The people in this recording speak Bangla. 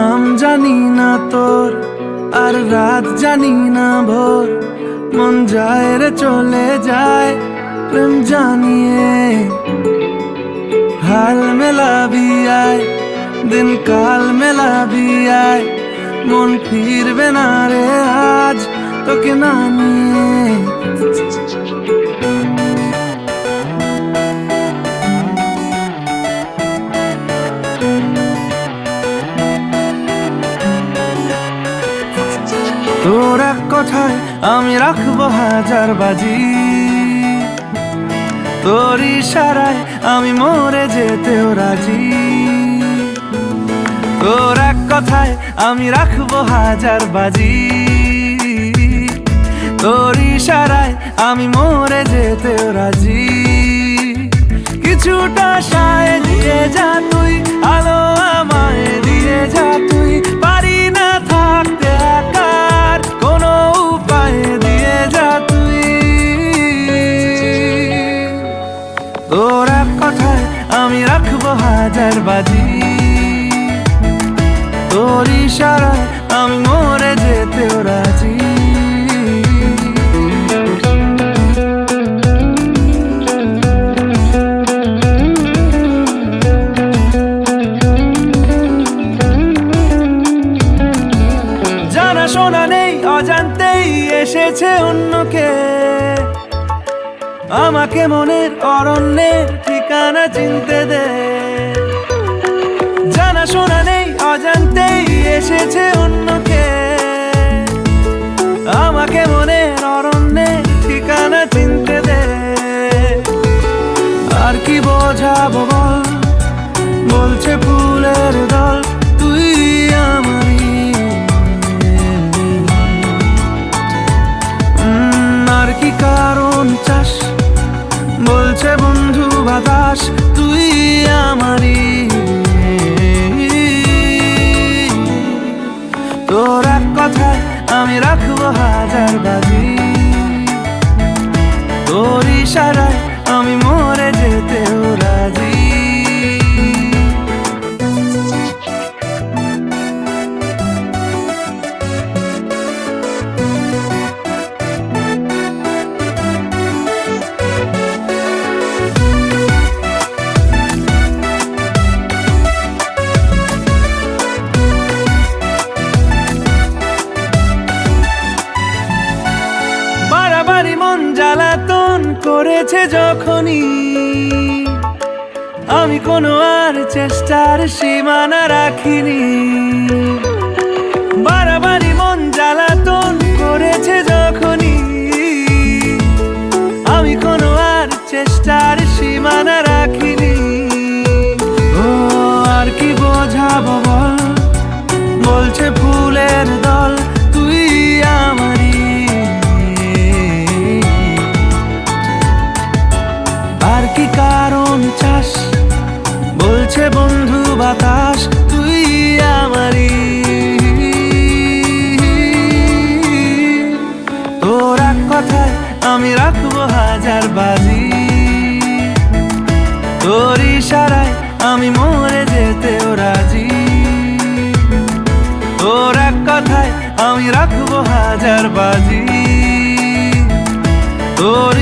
নাম জানি না তোর, আর রাত জানি না ভোর। মন যায় রে চলে যায় প্রেম জানিয়ে। হাল মেলাবি আয়, দিন কাল মেলাবি আয়। মন ফিরবে না রে আজ তোকে না নিয়ে। তোর এক কথায় আমি রাখবো হাজার বাজি, তোর ইশারায় আমি মরে যেতেও রাজি। তোর এক কথায় আমি রাখবো হাজার বাজি, তোর ইশারায় আমি মরে যেতেও রাজি। কিছুটা সায় দিয়ে যা তুই, আলো আমায় দিয়ে যা তুই। পারি না থাকতে একার কোনো উপায় দিয়ে যা তুই। তোর এক কথায় আমি রাখবো হাজার বাজি, তোর ইশারায় আমি মরে যেতেও রাজি। জানা শোনা নেই অজান্তেই এসেছে অন্যকে, আমাকে মনের অরণ্যের ঠিকানা চিনতে দে। জানা শোনা নেই অজান্তেই এসেছে অন্যকে, আমাকে মনের অরণ্যের ঠিকানা চিনতে দে। আর কি বোঝাবো বল, বলছে ফুলের দল তুই আমারই। আর কি কারণ চাস, বলছে বন্ধু বাতাস তুই আমারই। তোর এক কথায় আমি রাখবো হাজার বাজি, তোর ইশারায় আমি মরে যেতেও রাজি। বাড়াবাড়ি মন জ্বালাতন করেছে যখনই, আমি কোনো আর চেষ্টার সীমানা রাখিনি। বাড়াবাড়ি মন জ্বালাতন করেছে যখনই, আমি কোনো আর চেষ্টার সীমানা রাখিনি। ও আর কি বোঝাবো বল, বলছে ফুলের দল তুই আমারই। আর কি কারণ চাস, বলছে বন্ধু বাতাস তুই আমারই। তোর এক কথায় আমি রাখবো হাজার বাজি, তোর ইশারায় আমি মরে যেতেও রাজি। তোর এক কথায় আমি রাখবো হাজার বাজি, তোর